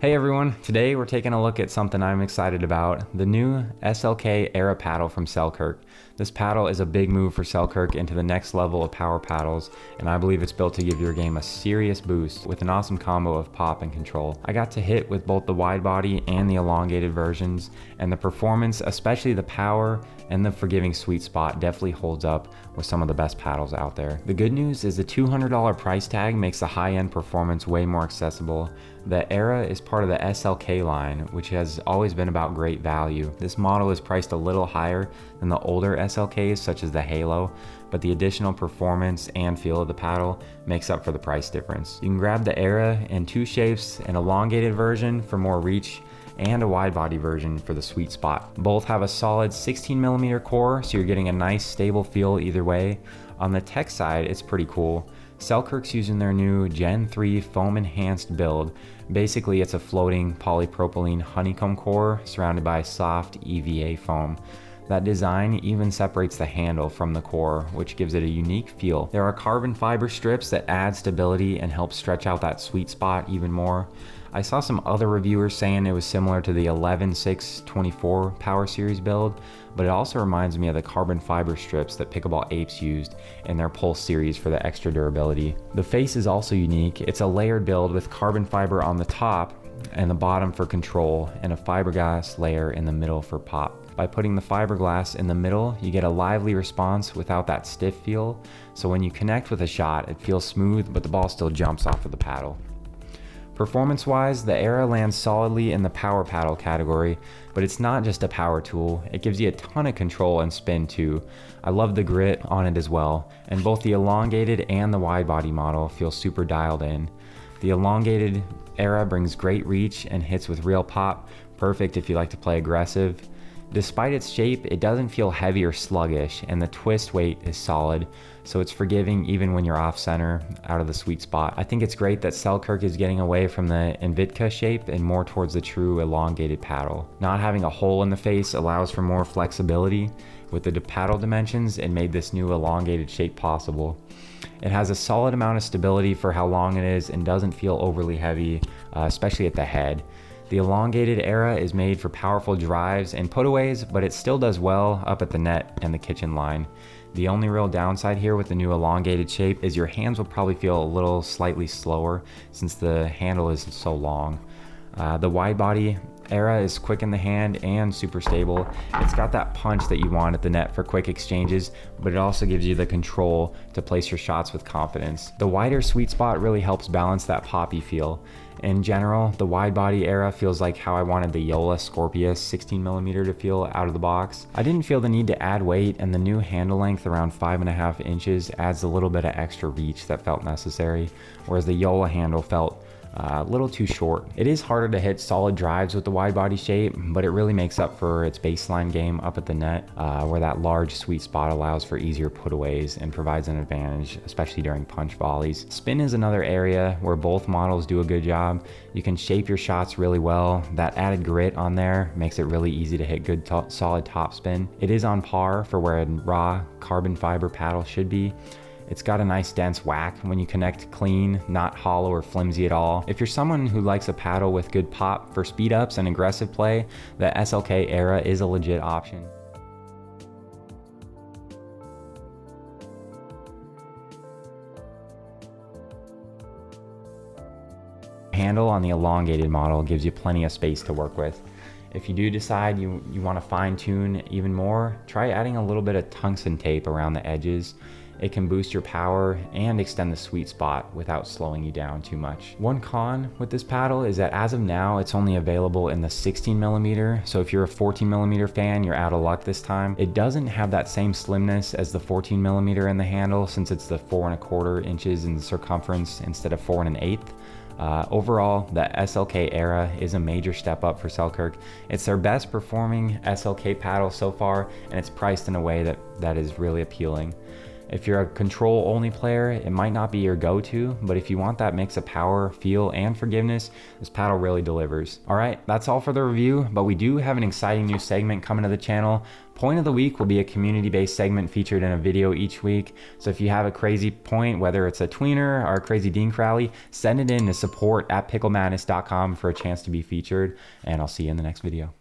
Hey everyone, today we're taking a look at something I'm excited about, the new SLK Era paddle from Selkirk. This paddle is a big move for Selkirk into the next level of power paddles, and I believe it's built to give your game a serious boost with an awesome combo of pop and control. I got to hit with both the Widebody and the Elongated versions, and the performance, especially the power and the forgiving sweet spot, definitely holds up with some of the best paddles out there. The good news is the $200 price tag makes the high-end performance way more accessible. The Era is part of the SLK line, which has always been about great value. This model is priced a little higher than the older SLKs, such as the Halo, but the additional performance and feel of the paddle makes up for the price difference. You can grab the Era in two shapes, an elongated version for more reach and a wide body version for the sweet spot. Both have a solid 16mm core, so you're getting a nice stable feel either way. On the tech side, it's pretty cool. Selkirk's using their new Gen 3 foam enhanced build. Basically, it's a floating polypropylene honeycomb core surrounded by soft EVA foam. That design even separates the handle from the core, which gives it a unique feel. There are carbon fiber strips that add stability and help stretch out that sweet spot even more. I saw some other reviewers saying it was similar to the 11-6-24 Power Series build, but it also reminds me of the carbon fiber strips that Pickleball Apes used in their Pulse series for the extra durability. The face is also unique. It's a layered build with carbon fiber on the top and the bottom for control, and a fiberglass layer in the middle for pop. By putting the fiberglass in the middle, you get a lively response without that stiff feel, so when you connect with a shot, it feels smooth, but the ball still jumps off of the paddle. Performance-wise, the Era lands solidly in the power paddle category, but it's not just a power tool, it gives you a ton of control and spin too. I love the grit on it as well, and both the elongated and the wide body model feel super dialed in. The elongated Era brings great reach and hits with real pop, perfect if you like to play aggressive. Despite its shape, it doesn't feel heavy or sluggish, and the twist weight is solid, so it's forgiving even when you're off center, out of the sweet spot. I think it's great that Selkirk is getting away from the Invitka shape and more towards the true elongated paddle. Not having a hole in the face allows for more flexibility. With the paddle dimensions, it made this new elongated shape possible. It has a solid amount of stability for how long it is and doesn't feel overly heavy, especially at the head. The elongated Era is made for powerful drives and putaways, but it still does well up at the net and the kitchen line. The only real downside here with the new elongated shape is your hands will probably feel a little slightly slower since the handle is so long. The wide body Era is quick in the hand and super stable. It's got that punch that you want at the net for quick exchanges, but it also gives you the control to place your shots with confidence. The wider sweet spot really helps balance that poppy feel. In general, the wide body Era feels like how I wanted the Yola Scorpius 16mm to feel out of the box. I didn't feel the need to add weight, and the new handle length around 5.5 inches adds a little bit of extra reach that felt necessary, whereas the Yola handle felt a little too short. It is harder to hit solid drives with the wide body shape, but it really makes up for its baseline game up at the net, where that large sweet spot allows for easier putaways and provides an advantage, especially during punch volleys. Spin is another area where both models do a good job. You can shape your shots really well. That added grit on there makes it really easy to hit good solid top spin. It is on par for where a raw carbon fiber paddle should be. It's got a nice dense whack when you connect clean, not hollow or flimsy at all. If you're someone who likes a paddle with good pop for speed ups and aggressive play, the SLK Era is a legit option. Handle on the elongated model gives you plenty of space to work with. If you do decide you want to fine tune even more, try adding a little bit of tungsten tape around the edges. It can boost your power and extend the sweet spot without slowing you down too much. One con with this paddle is that as of now, it's only available in the 16mm, so if you're a 14mm fan, you're out of luck this time. It doesn't have that same slimness as the 14mm in the handle, since it's the 4¼ inches in circumference instead of 4 1/8. Overall, the SLK Era is a major step up for Selkirk. It's their best performing SLK paddle so far, and it's priced in a way that is really appealing. If you're a control only player, it might not be your go-to, but if you want that mix of power, feel, and forgiveness, this paddle really delivers. All right, that's all for the review, but we do have an exciting new segment coming to the channel. Point of the week will be a community-based segment featured in a video each week. So if you have a crazy point, whether it's a tweener or a crazy dink rally, send it in to support@picklemadness.com for a chance to be featured, and I'll see you in the next video.